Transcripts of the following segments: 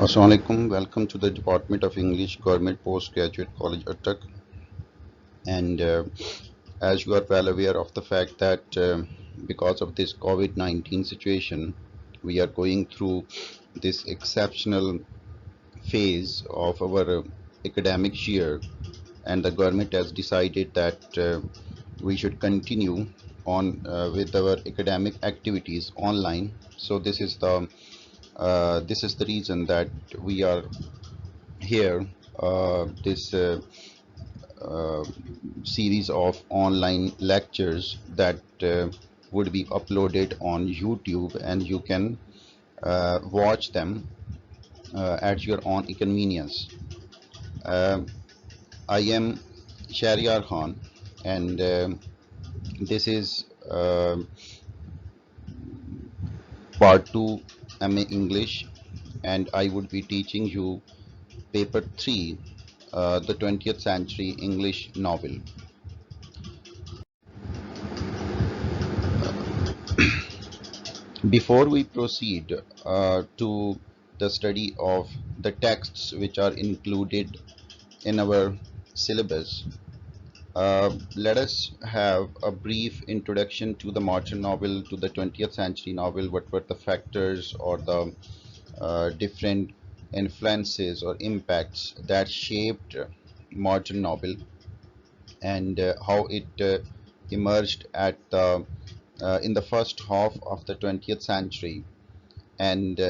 Assalamualaikum. Welcome to the Department of English Government Postgraduate College Attock. And as you are well aware of the fact that because of this COVID-19 situation, we are going through this exceptional phase of our academic year, and the government has decided that we should continue on with our academic activities online. So this is the reason that we are here. This uh, series of online lectures that would be uploaded on YouTube, and you can watch them at your own convenience. Um I am Shehryar Khan, and this is part 2 MA English, and I would be teaching you paper 3, the 20th century English novel. Before we proceed to the study of the texts which are included in our syllabus, let us have a brief introduction to the modern novel, to the 20th century novel. What were the factors or the different influences or impacts that shaped modern novel, and how it emerged at the in the first half of the 20th century. And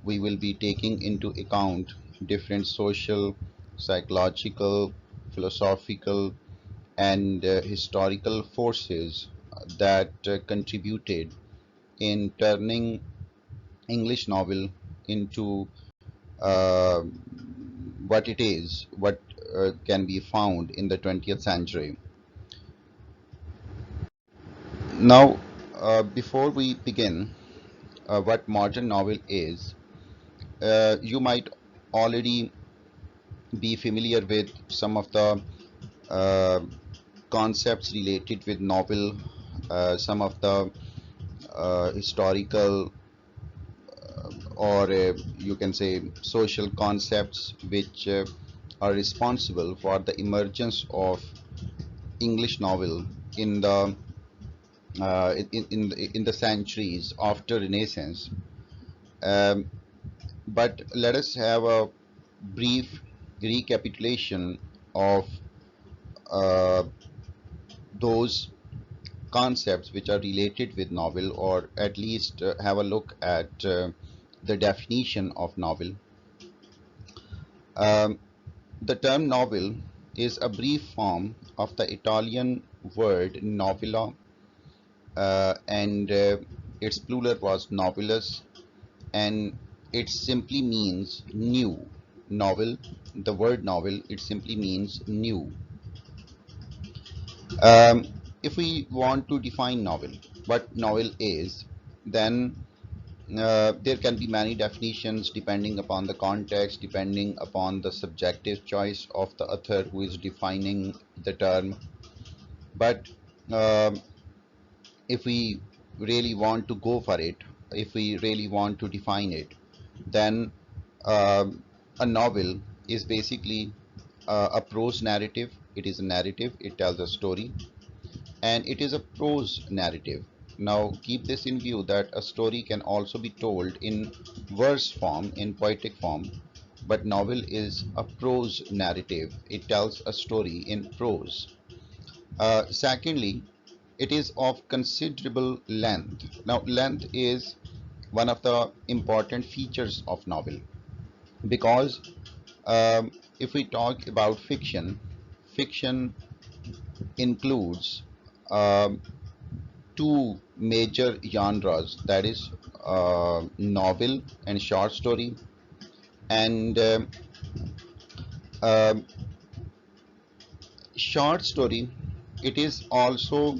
we will be taking into account different social, psychological, philosophical, and historical forces that contributed in turning English novel into uh, what it is, what can be found in the 20th century. Now, before we begin, what modern novel is, you might already be familiar with some of the uh, concepts related with novel, some of the historical or you can say social concepts which are responsible for the emergence of English novel in the in the centuries after Renaissance. Um, but let us have a brief recapitulation of uh, those concepts which are related with novel, or at least have a look at the definition of novel. Um, the term novel is a brief form of the Italian word novella, and its plural was novellus, and it simply means new. Novel, the word novel, it simply means new. Um, if we want to define novel, what novel is, then there can be many definitions depending upon the context, depending upon the subjective choice of the author who is defining the term. But um, if we really want to go for it, if we really want to define it, then a novel is basically a prose narrative. It is a narrative, it tells a story, and it is a prose narrative. Now, keep this in view that a story can also be told in verse form, in poetic form, but novel is a prose narrative. It tells a story in prose. Secondly, it is of considerable length. Now, length is one of the important features of novel, because if we talk about fiction, fiction includes um, two major genres, that is novel and short story. And um short story, it is also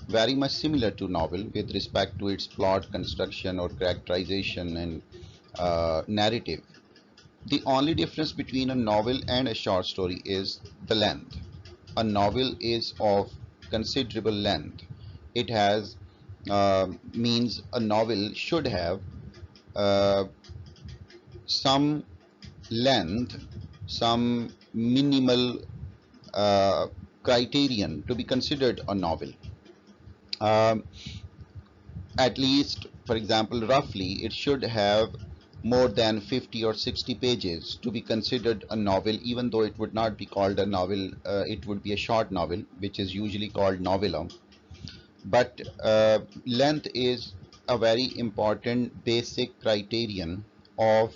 very much similar to novel with respect to its plot construction or characterization and narrative. The only difference between a novel and a short story is the length. A novel is of considerable length. It has means a novel should have uh, some length some minimal uh, criterion to be considered a novel. Um, at least, for example, roughly, it should have more than 50 or 60 pages to be considered a novel, even though it would not be called a novel. It would be a short novel, which is usually called novella. But length is a very important basic criterion of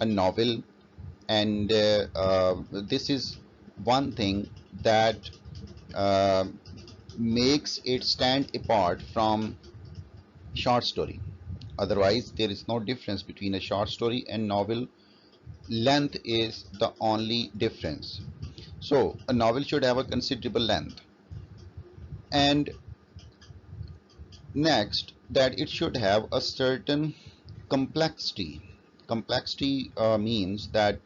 a novel, and this is one thing that uh, makes it stand apart from short story. Otherwise, there is no difference between a short story and novel. Length is the only difference. So a novel should have a considerable length, and next, that it should have a certain complexity. Complexity means that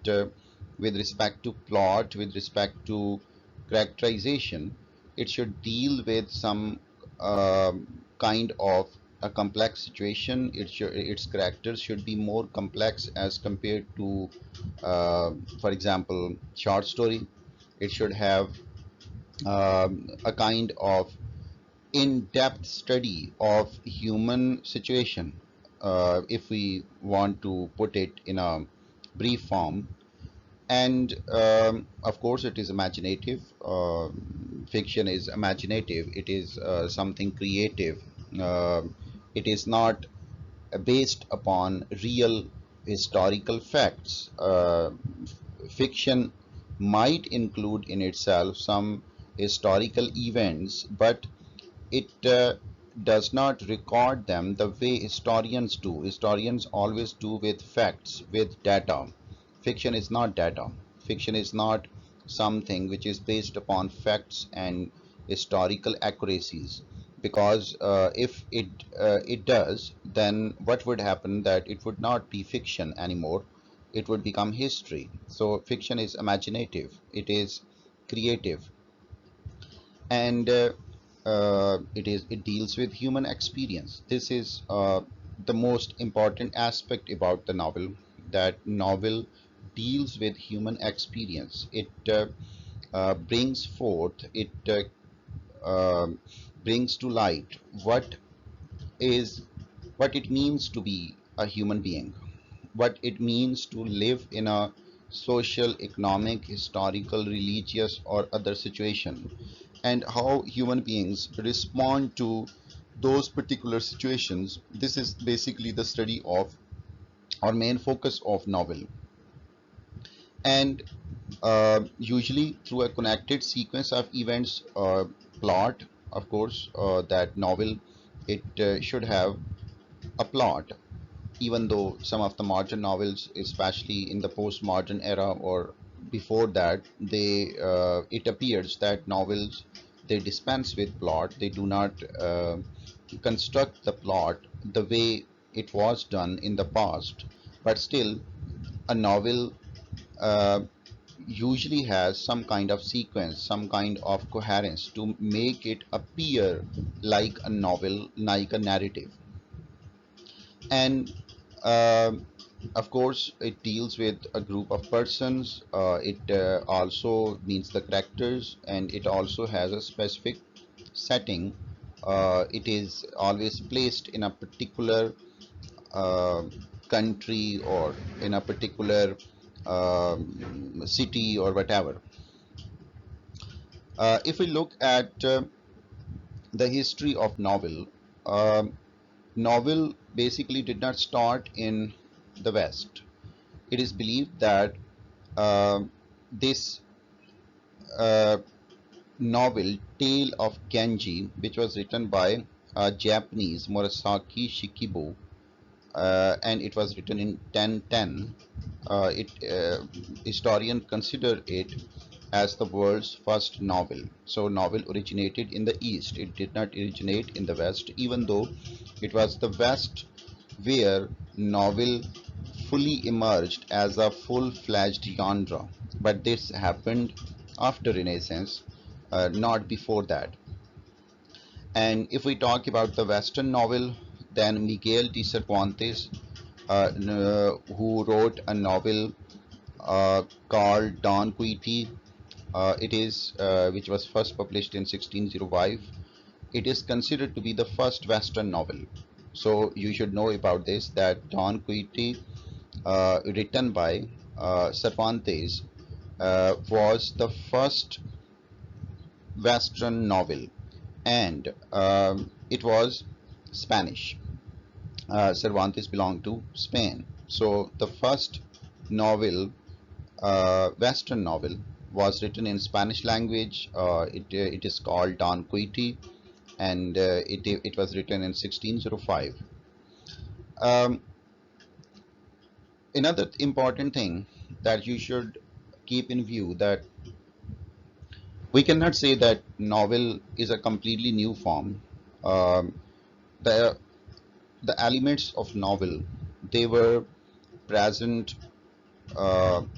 with respect to plot, with respect to characterization, it should deal with some kind of a complex situation. Its characters should be more complex as compared to, for example, short story. It should have a kind of in-depth study of human situation, if we want to put it in a brief form. And of course, it is imaginative. Fiction is imaginative. It is something creative. Uh, it is not based upon real historical facts. Fiction might include in itself some historical events, but it does not record them the way historians do. Historians always do with facts, with data. Fiction is not data. Fiction is not something which is based upon facts and historical accuracies. Because if it does, then what would happen? That it would not be fiction anymore. It would become history. So fiction is imaginative. It is creative, and it deals with human experience. This is the most important aspect about the novel, that novel deals with human experience. It brings forth, it brings to light is what it means to be a human being, what it means to live in a social, economic, historical, religious, or other situation, and how human beings respond to those particular situations. This is basically the study of, or main focus of, novel. And usually through a connected sequence of events, plot, of course, that novel, it should have a plot. Even though some of the modern novels, especially in the postmodern era or before that, it appears that novels, they dispense with plot. They do not construct the plot the way it was done in the past. But still, a novel uh, usually has some kind of sequence, some kind of coherence to make it appear like a novel, like a narrative. And of course, it deals with a group of persons. It also means the characters, and it also has a specific setting. It is always placed in a particular uh, country, or in a particular city, or whatever. If we look at the history of novel, novel basically did not start in the West. It is believed that uh, this uh, novel, Tale of Genji, which was written by a Japanese, Murasaki Shikibu, and it was written in 1010. Historians consider it as the world's first novel. So novel originated in the East. It did not originate in the West, even though it was the West where novel fully emerged as a full-fledged genre. But this happened after Renaissance, not before that. And if we talk about the Western novel, then Miguel de Cervantes, who wrote a novel called Don Quixote. Which was first published in 1605. It is considered to be the first Western novel. So you should know about this, that Don Quixote, written by Cervantes, was the first Western novel, and it was Spanish. Cervantes belonged to Spain. So the first novel, Western novel, was written in Spanish language. It is called Don Quixote, and it was written in 1605. Um, Another important thing that you should keep in view, that we cannot say that novel is a completely new form. Um, the the elements of novel, they were present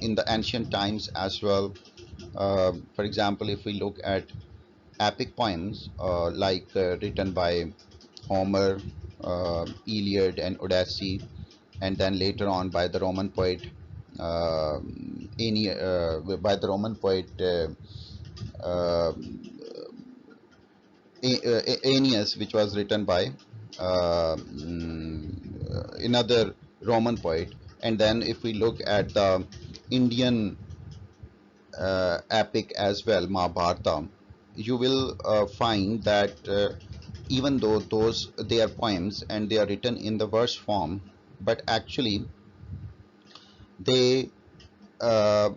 in the ancient times as well. For example, if we look at epic poems written by Homer, Iliad and Odyssey, and then later on by the Roman poet uh, by the Roman poet uh, Aeneas, which was written by another Roman poet. And then if we look at the Indian epic as well, Mahabharata, you will find that even though those they are poems and they are written in the verse form, but actually they uh,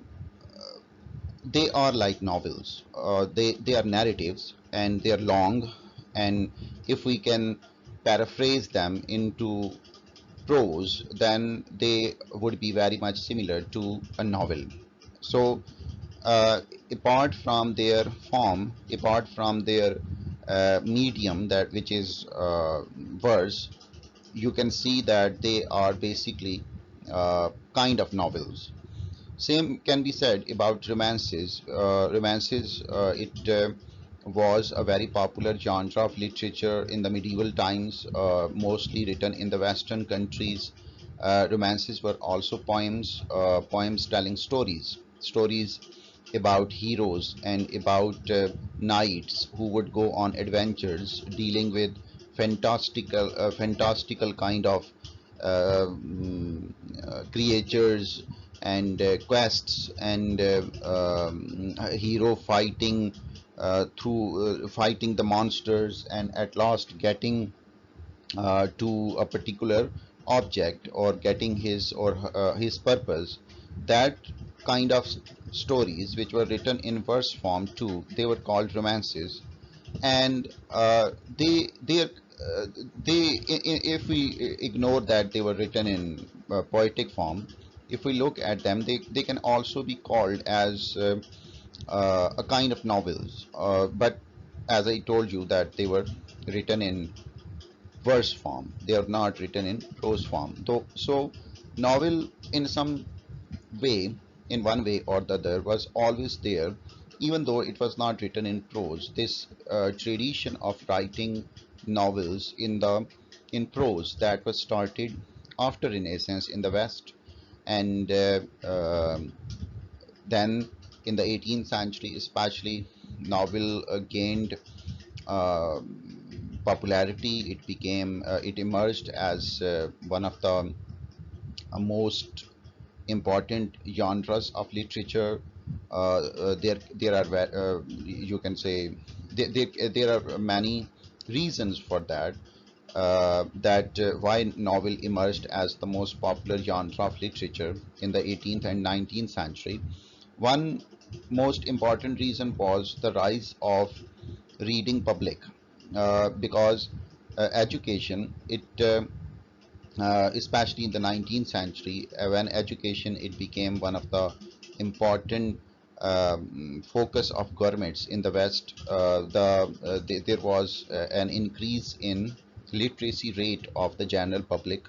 they are like novels. They are narratives, and they are long. And if we can paraphrase them into prose, then they would be very much similar to a novel. So, apart from their form, apart from their medium, that which is verse, you can see that they are basically kind of novels. Same can be said about romances. It was a very popular genre of literature in the medieval times, mostly written in the Western countries. Romances were also poems telling stories about heroes and about knights who would go on adventures, dealing with fantastical kind of creatures and quests, and hero fighting the monsters, and at last getting to a particular object, or getting his purpose. That kind of stories, which were written in verse form too, they were called romances. And if we ignore that they were written in poetic form, if we look at them, they can also be called as a kind of novels, but as I told you, that they were written in verse form, they are not written in prose form. So novel, in some way, in one way or the other, was always there, even though it was not written in prose. This tradition of writing novels in prose, that was started after Renaissance in the West, and then in the 18th century, especially, novel gained uh, popularity. It emerged as one of the most important genres of literature. There are you can say there are many reasons for that. Why novel emerged as the most popular genre of literature in the 18th and 19th century. One most important reason was the rise of reading public, because education, especially in the 19th century, when education, it became one of the important focus of governments in the West. There was an increase in literacy rate of the general public.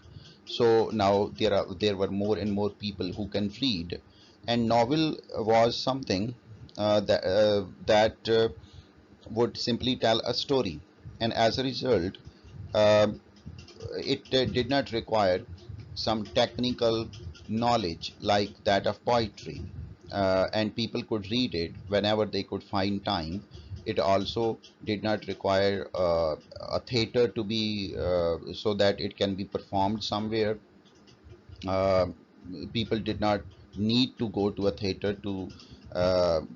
So now there were more and more people who can read, and novel was something that would simply tell a story, and as a result, um, it did not require some technical knowledge like that of poetry, and people could read it whenever they could find time. It also did not require a theater to be so that it can be performed somewhere. uh, People did not need to go to a theater to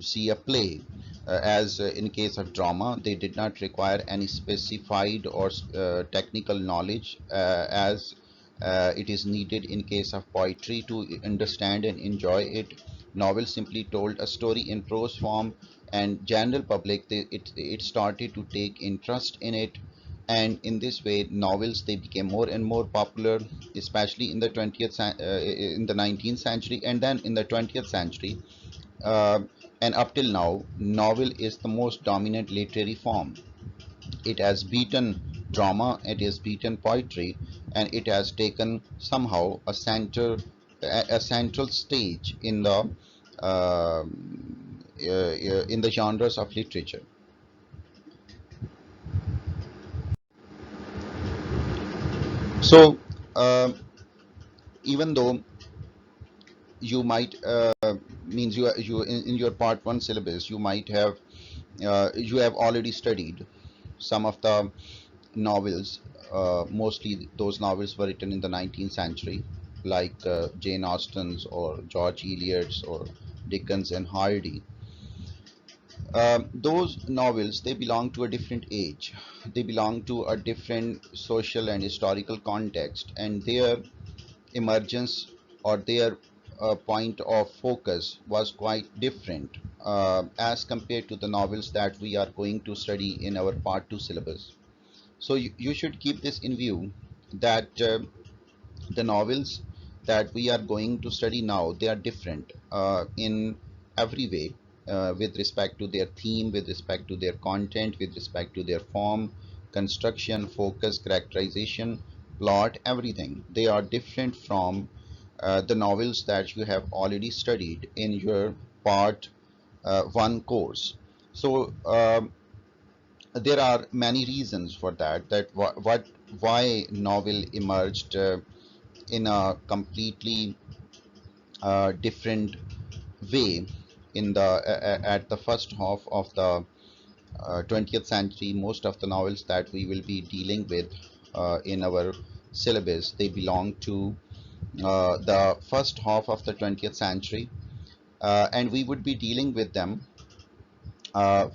see a play. As in case of drama, they did not require any specified or technical knowledge as it is needed in case of poetry to understand and enjoy it. Novel simply told a story in prose form, and general public it started to take interest in it. And in this way novels they became more and more popular, especially in the 19th century, and then in the 20th century. uh, and up till now novel is the most dominant literary form. It has beaten drama, it has beaten poetry, and it has taken somehow a central stage in the genres of literature. So even though you might means you in your part 1 syllabus you might have you have already studied some of the novels. Mostly those novels were written in the 19th century, like Jane Austen's or George Eliot's or Dickens and Hardy. Those novels they belong to a different age, they belong to a different social and historical context, and their emergence or their point of focus was quite different as compared to the novels that we are going to study in our part 2 syllabus. So you should keep this in view that the novels that we are going to study now they are different in every way, with respect to their theme, with respect to their content, with respect to their form, construction, focus, characterization, plot, everything. They are different from the novels that you have already studied in your part 1 course. So there are many reasons for that, why novel emerged in a completely different way in the at the first half of the 20th century. Most of the novels that we will be dealing with in our syllabus they belong to the first half of the 20th century, and we would be dealing with them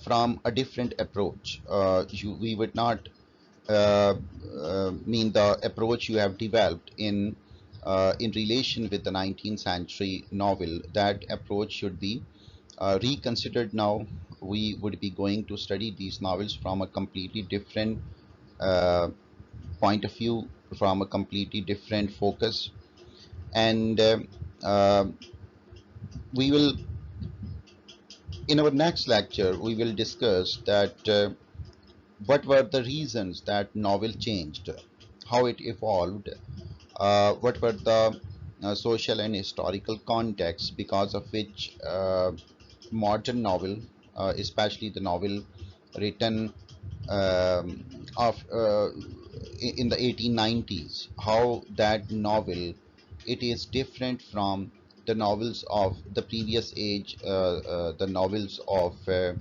from a different approach. We would not mean the approach you have developed in relation with the 19th century novel. That approach should be reconsidered now. We would be going to study these novels from a completely different uh, point of view, from a completely different focus, and uh, we will in our next lecture we will discuss that what were the reasons that novel changed, how it evolved, what were the social and historical contexts because of which modern novel, especially the novel written of in the 1890s, how that novel it is different from the novels of the previous age, the novels of the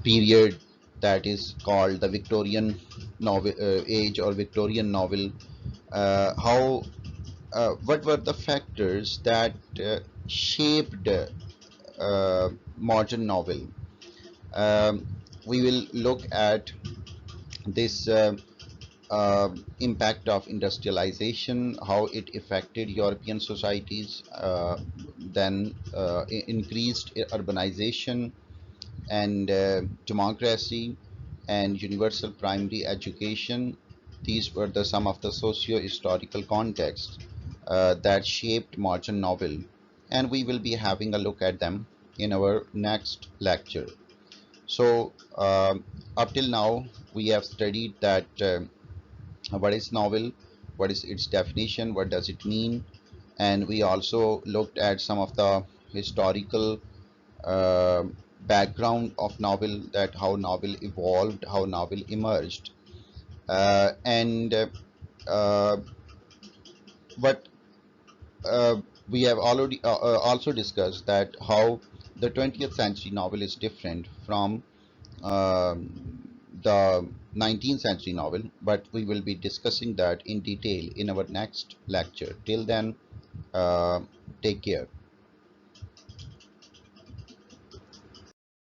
period that is called the Victorian novel age or Victorian novel. How What were the factors that shaped modern novel? Um, we will look at this impact of industrialization, how it affected European societies, then increased urbanization and democracy and universal primary education. These were some of the socio-historical contexts that shaped modern novel, and we will be having a look at them in our next lecture. So up till now, we have studied that what is novel, what is its definition, what does it mean, and we also looked at some of the historical uh, background of novel, that how novel evolved, how novel emerged, and uh, but we have already also discussed that how the 20th century novel is different from the 19th century novel, but we will be discussing that in detail in our next lecture. Till then, uh, take care.